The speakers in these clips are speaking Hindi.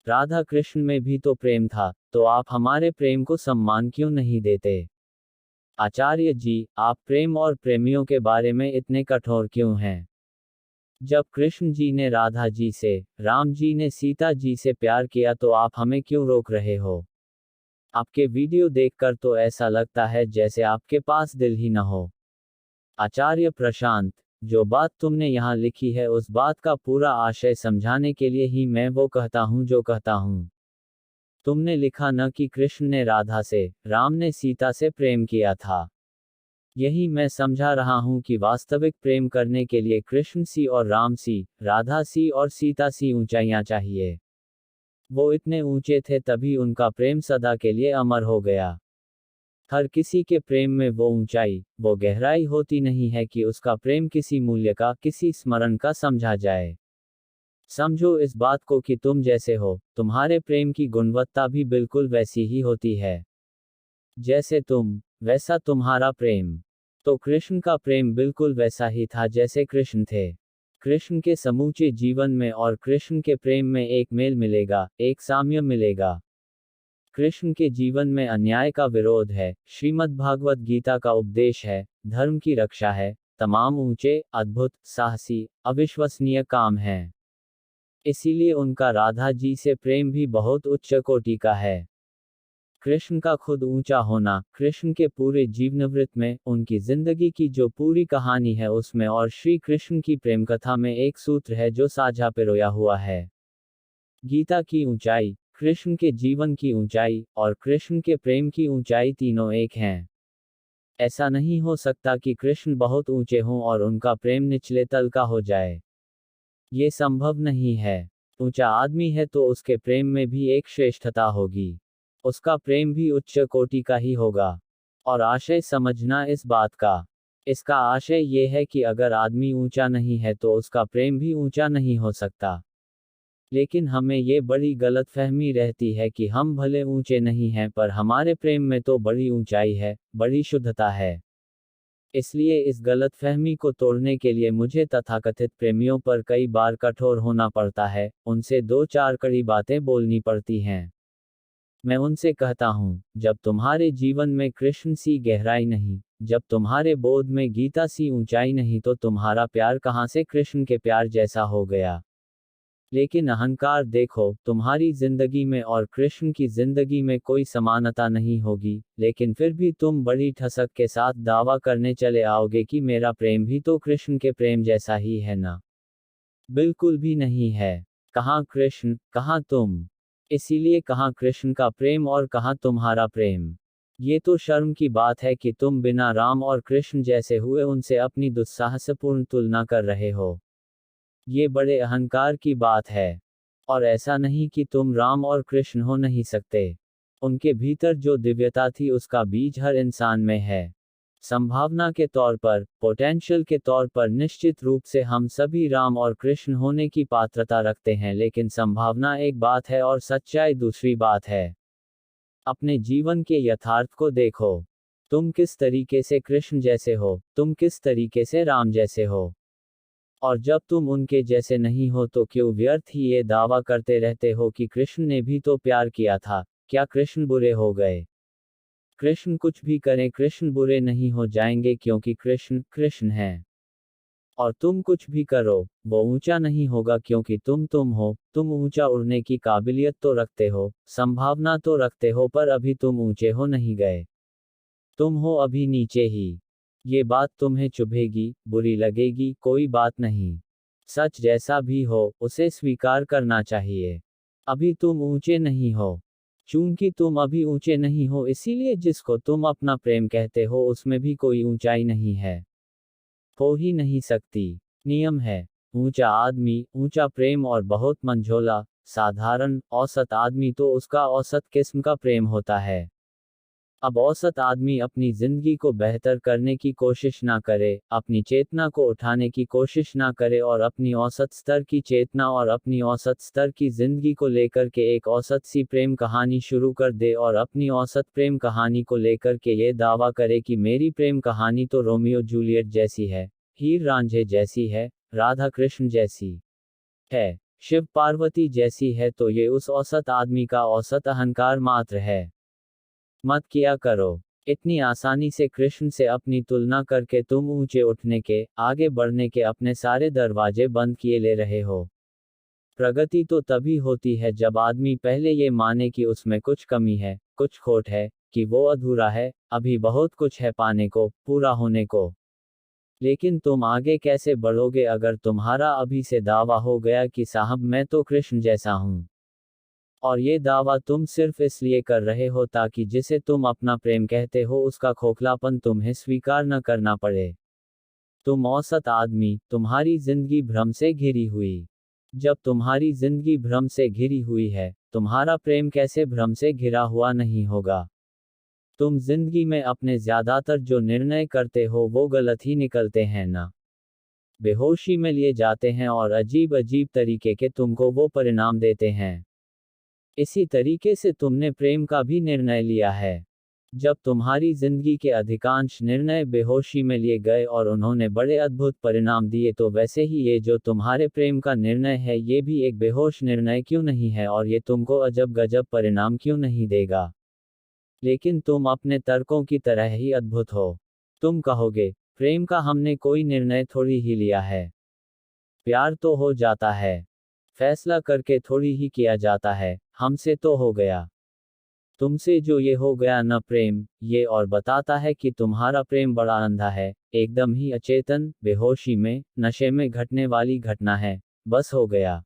राधा कृष्ण में भी तो प्रेम था, तो आप हमारे प्रेम को सम्मान क्यों नहीं देते? आचार्य जी, आप प्रेम और प्रेमियों के बारे में इतने कठोर क्यों हैं? जब कृष्ण जी ने राधा जी से, राम जी ने सीता जी से प्यार किया तो आप हमें क्यों रोक रहे हो? आपके वीडियो देखकर तो ऐसा लगता है जैसे आपके पास दिल ही न हो। आचार्य प्रशांत, जो बात तुमने यहाँ लिखी है उस बात का पूरा आशय समझाने के लिए ही मैं वो कहता हूँ जो कहता हूँ। तुमने लिखा न कि कृष्ण ने राधा से, राम ने सीता से प्रेम किया था। यही मैं समझा रहा हूँ कि वास्तविक प्रेम करने के लिए कृष्ण सी और राम सी, राधा सी और सीता सी ऊंचाइयां चाहिए। वो इतने ऊंचे थे तभी उनका प्रेम सदा के लिए अमर हो गया। हर किसी के प्रेम में वो ऊंचाई, वो गहराई होती नहीं है कि उसका प्रेम किसी मूल्य का, किसी स्मरण का समझा जाए। समझो इस बात को कि तुम जैसे हो, तुम्हारे प्रेम की गुणवत्ता भी बिल्कुल वैसी ही होती है। जैसे तुम, वैसा तुम्हारा प्रेम। तो कृष्ण का प्रेम बिल्कुल वैसा ही था जैसे कृष्ण थे। कृष्ण के समूचे जीवन में और कृष्ण के प्रेम में एक मेल मिलेगा, एक साम्य मिलेगा। कृष्ण के जीवन में अन्याय का विरोध है, श्रीमद् भागवत गीता का उपदेश है, धर्म की रक्षा है, तमाम ऊंचे, अद्भुत, साहसी, अविश्वसनीय काम हैं। इसीलिए उनका राधा जी से प्रेम भी बहुत उच्च कोटि का है। कृष्ण का खुद ऊंचा होना, कृष्ण के पूरे जीवनवृत्त में, उनकी जिंदगी की जो पूरी कहानी है उसमें और श्री कृष्ण की प्रेम कथा में एक सूत्र है जो साझा पिरोया हुआ है। गीता की ऊंचाई, कृष्ण के जीवन की ऊंचाई, और कृष्ण के प्रेम की ऊंचाई तीनों एक हैं। ऐसा नहीं हो सकता कि कृष्ण बहुत ऊंचे हों और उनका प्रेम निचले तल का हो जाए। ये संभव नहीं है। ऊंचा आदमी है तो उसके प्रेम में भी एक श्रेष्ठता होगी। उसका प्रेम भी उच्च कोटि का ही होगा। और आशय समझना इस बात का। इसका आशय ये है कि अगर आदमी ऊंचा नहीं है तो उसका प्रेम भी ऊंचा नहीं हो सकता। लेकिन हमें ये बड़ी गलतफहमी रहती है कि हम भले ऊंचे नहीं हैं पर हमारे प्रेम में तो बड़ी ऊंचाई है, बड़ी शुद्धता है। इसलिए इस गलतफहमी को तोड़ने के लिए मुझे तथाकथित प्रेमियों पर कई बार कठोर होना पड़ता है, उनसे दो चार कड़ी बातें बोलनी पड़ती हैं। मैं उनसे कहता हूँ, जब तुम्हारे जीवन में कृष्ण सी गहराई नहीं, जब तुम्हारे बोध में गीता सी ऊंचाई नहीं तो तुम्हारा प्यार कहाँ से कृष्ण के प्यार जैसा हो गया। लेकिन अहंकार देखो, तुम्हारी जिंदगी में और कृष्ण की जिंदगी में कोई समानता नहीं होगी, लेकिन फिर भी तुम बड़ी ठसक के साथ दावा करने चले आओगे कि मेरा प्रेम भी तो कृष्ण के प्रेम जैसा ही है ना। बिल्कुल भी नहीं है। कहाँ कृष्ण, कहाँ तुम। इसीलिए कहाँ कृष्ण का प्रेम और कहाँ तुम्हारा प्रेम। ये तो शर्म की बात है कि तुम बिना राम और कृष्ण जैसे हुए उनसे अपनी दुस्साहसपूर्ण तुलना कर रहे हो। ये बड़े अहंकार की बात है। और ऐसा नहीं कि तुम राम और कृष्ण हो नहीं सकते। उनके भीतर जो दिव्यता थी उसका बीज हर इंसान में है। संभावना के तौर पर, पोटेंशियल के तौर पर निश्चित रूप से हम सभी राम और कृष्ण होने की पात्रता रखते हैं, लेकिन संभावना एक बात है और सच्चाई दूसरी बात है। अपने जीवन के यथार्थ को देखो। तुम किस तरीके से कृष्ण जैसे हो, तुम किस तरीके से राम जैसे हो। और जब तुम उनके जैसे नहीं हो तो क्यों व्यर्थ ही ये दावा करते रहते हो कि कृष्ण ने भी तो प्यार किया था, क्या कृष्ण बुरे हो गए? कृष्ण कुछ भी करें कृष्ण बुरे नहीं हो जाएंगे क्योंकि कृष्ण कृष्ण हैं। और तुम कुछ भी करो, वो ऊंचा नहीं होगा क्योंकि तुम हो। तुम ऊंचा उड़ने की काबिलियत तो रखते हो, संभावना तो रखते हो, पर अभी तुम ऊंचे हो नहीं गए। तुम हो अभी नीचे ही। ये बात तुम्हें चुभेगी, बुरी लगेगी, कोई बात नहीं। सच जैसा भी हो, उसे स्वीकार करना चाहिए। अभी तुम ऊंचे नहीं हो। चूंकि तुम अभी ऊंचे नहीं हो इसीलिए जिसको तुम अपना प्रेम कहते हो उसमें भी कोई ऊंचाई नहीं है। हो ही नहीं सकती। नियम है। ऊंचा आदमी, ऊंचा प्रेम और बहुत मंझोला, साधारण, औसत आदमी तो उसका औसत किस्म का प्रेम होता है। अब औसत आदमी अपनी जिंदगी को बेहतर करने की कोशिश ना करे, अपनी चेतना को उठाने की कोशिश ना करे और अपनी औसत स्तर की चेतना और अपनी औसत स्तर की जिंदगी को लेकर के एक औसत सी प्रेम कहानी शुरू कर दे और अपनी औसत प्रेम कहानी को लेकर के ये दावा करे कि मेरी प्रेम कहानी तो रोमियो जूलियट जैसी है, हीर रांझे जैसी है, राधा कृष्ण जैसी है। शिव पार्वती जैसी है तो ये उस औसत आदमी का औसत अहंकार मात्र है। मत किया करो। इतनी आसानी से कृष्ण से अपनी तुलना करके तुम ऊंचे उठने के, आगे बढ़ने के अपने सारे दरवाजे बंद किए ले रहे हो। प्रगति तो तभी होती है जब आदमी पहले ये माने कि उसमें कुछ कमी है, कुछ खोट है, कि वो अधूरा है, अभी बहुत कुछ है पाने को, पूरा होने को। लेकिन तुम आगे कैसे बढ़ोगे अगर तुम्हारा अभी से दावा हो गया कि साहब मैं तो कृष्ण जैसा हूं। और ये दावा तुम सिर्फ इसलिए कर रहे हो ताकि जिसे तुम अपना प्रेम कहते हो उसका खोखलापन तुम्हें स्वीकार न करना पड़े। तुम औसत आदमी, तुम्हारी जिंदगी भ्रम से घिरी हुई। जब तुम्हारी जिंदगी भ्रम से घिरी हुई है, तुम्हारा प्रेम कैसे भ्रम से घिरा हुआ नहीं होगा। तुम जिंदगी में अपने ज्यादातर जो निर्णय करते हो वो गलत ही निकलते हैं ना। बेहोशी में लिए जाते हैं और अजीब अजीब तरीके के तुमको वो परिणाम देते हैं। इसी तरीके से तुमने प्रेम का भी निर्णय लिया है। जब तुम्हारी जिंदगी के अधिकांश निर्णय बेहोशी में लिए गए और उन्होंने बड़े अद्भुत परिणाम दिए तो वैसे ही ये जो तुम्हारे प्रेम का निर्णय है ये भी एक बेहोश निर्णय क्यों नहीं है और ये तुमको अजब गजब परिणाम क्यों नहीं देगा। लेकिन तुम अपने तर्कों की तरह ही अद्भुत हो। तुम कहोगे, प्रेम का हमने कोई निर्णय थोड़ी ही लिया है। प्यार तो हो जाता है। फैसला करके थोड़ी ही किया जाता है, हमसे तो हो गया। तुमसे जो ये हो गया न प्रेम, ये और बताता है कि तुम्हारा प्रेम बड़ा अंधा है, एकदम ही अचेतन, बेहोशी में, नशे में घटने वाली घटना है, बस हो गया।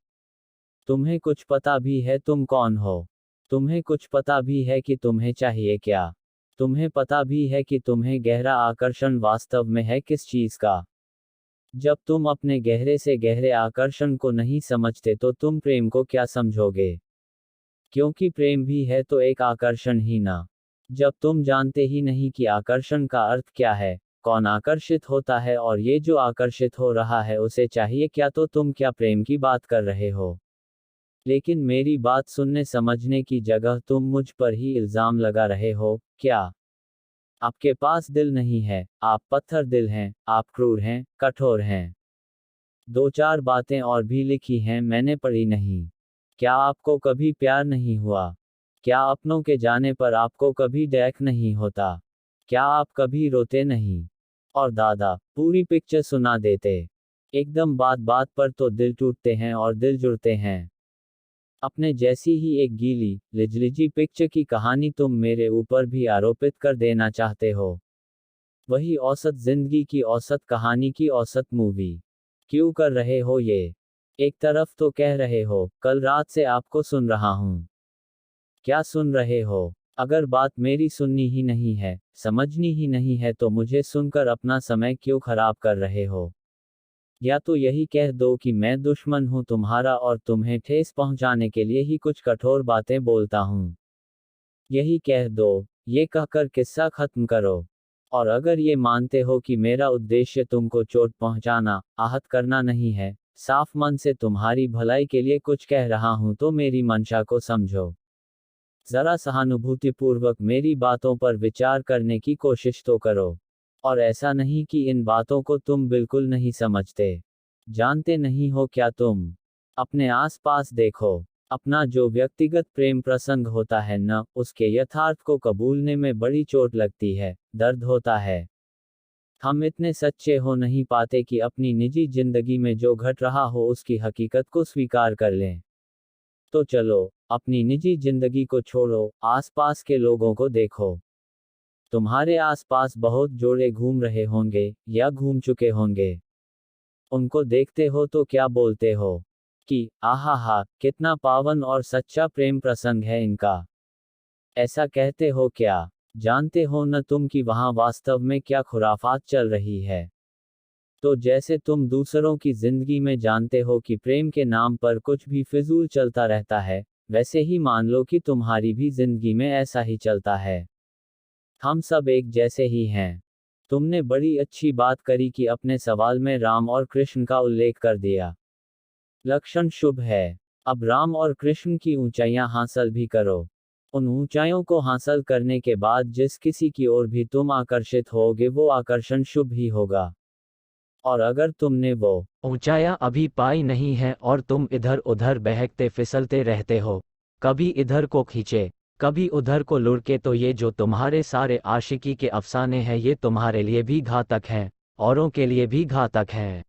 तुम्हें कुछ पता भी है तुम कौन हो। तुम्हें कुछ पता भी है कि तुम्हें चाहिए क्या। तुम्हें पता भी है कि तुम्हें गहरा आकर्षण वास्तव में है किस चीज का। जब तुम अपने गहरे से गहरे आकर्षण को नहीं समझते तो तुम प्रेम को क्या समझोगे। क्योंकि प्रेम भी है तो एक आकर्षण ही ना। जब तुम जानते ही नहीं कि आकर्षण का अर्थ क्या है, कौन आकर्षित होता है और ये जो आकर्षित हो रहा है उसे चाहिए क्या, तो तुम क्या प्रेम की बात कर रहे हो। लेकिन मेरी बात सुनने समझने की जगह तुम मुझ पर ही इल्जाम लगा रहे हो। क्या आपके पास दिल नहीं है, आप पत्थर दिल हैं, आप क्रूर हैं, कठोर हैं। दो चार बातें और भी लिखी हैं मैंने पढ़ी नहीं। क्या आपको कभी प्यार नहीं हुआ। क्या अपनों के जाने पर आपको कभी डैक नहीं होता। क्या आप कभी रोते नहीं। और दादा पूरी पिक्चर सुना देते। एकदम बात बात पर तो दिल टूटते हैं और दिल जुड़ते हैं। अपने जैसी ही एक गीली लिजलिजी पिक्चर की कहानी तुम मेरे ऊपर भी आरोपित कर देना चाहते हो। वही औसत जिंदगी की औसत कहानी की औसत मूवी। क्यों कर रहे हो ये। एक तरफ तो कह रहे हो, कल रात से आपको सुन रहा हूं। क्या सुन रहे हो। अगर बात मेरी सुननी ही नहीं है, समझनी ही नहीं है तो मुझे सुनकर अपना समय क्यों खराब कर रहे हो। या तो यही कह दो कि मैं दुश्मन हूं तुम्हारा और तुम्हें ठेस पहुंचाने के लिए ही कुछ कठोर बातें बोलता हूं। यही कह दो, ये कहकर किस्सा खत्म करो। और अगर ये मानते हो कि मेरा उद्देश्य तुमको चोट पहुंचाना, आहत करना नहीं है, साफ मन से तुम्हारी भलाई के लिए कुछ कह रहा हूं तो मेरी मंशा को समझो। जरा सहानुभूतिपूर्वक मेरी बातों पर विचार करने की कोशिश तो करो। और ऐसा नहीं कि इन बातों को तुम बिल्कुल नहीं समझते। जानते नहीं हो क्या तुम। अपने आसपास देखो। अपना जो व्यक्तिगत प्रेम प्रसंग होता है न, उसके यथार्थ को कबूलने में बड़ी चोट लगती है, दर्द होता है। हम इतने सच्चे हो नहीं पाते कि अपनी निजी जिंदगी में जो घट रहा हो उसकी हकीकत को स्वीकार कर लें। तो चलो, अपनी निजी जिंदगी को छोड़ो, आसपास के लोगों को देखो। तुम्हारे आसपास बहुत जोड़े घूम रहे होंगे, या घूम चुके होंगे। उनको देखते हो तो क्या बोलते हो। कि आहा हा, कितना पावन और सच्चा प्रेम प्रसंग है इनका। ऐसा कहते हो क्या। जानते हो न तुम कि वहां वास्तव में क्या खुराफात चल रही है। तो जैसे तुम दूसरों की जिंदगी में जानते हो कि प्रेम के नाम पर कुछ भी फिजूल चलता रहता है, वैसे ही मान लो कि तुम्हारी भी जिंदगी में ऐसा ही चलता है। हम सब एक जैसे ही हैं। तुमने बड़ी अच्छी बात करी कि अपने सवाल में राम और कृष्ण का उल्लेख कर दिया। लक्षण शुभ है। अब राम और कृष्ण की ऊंचाइयां हासिल भी करो। उन ऊंचाइयों को हासिल करने के बाद जिस किसी की ओर भी तुम आकर्षित होगे वो आकर्षण शुभ ही होगा। और अगर तुमने वो ऊंचाइयां अभी पाई नहीं है और तुम इधर उधर बहकते फिसलते रहते हो, कभी इधर को खींचे कभी उधर को लुढ़के, तो ये जो तुम्हारे सारे आशिकी के अफसाने हैं ये तुम्हारे लिए भी घातक हैं, औरों के लिए भी घातक हैं।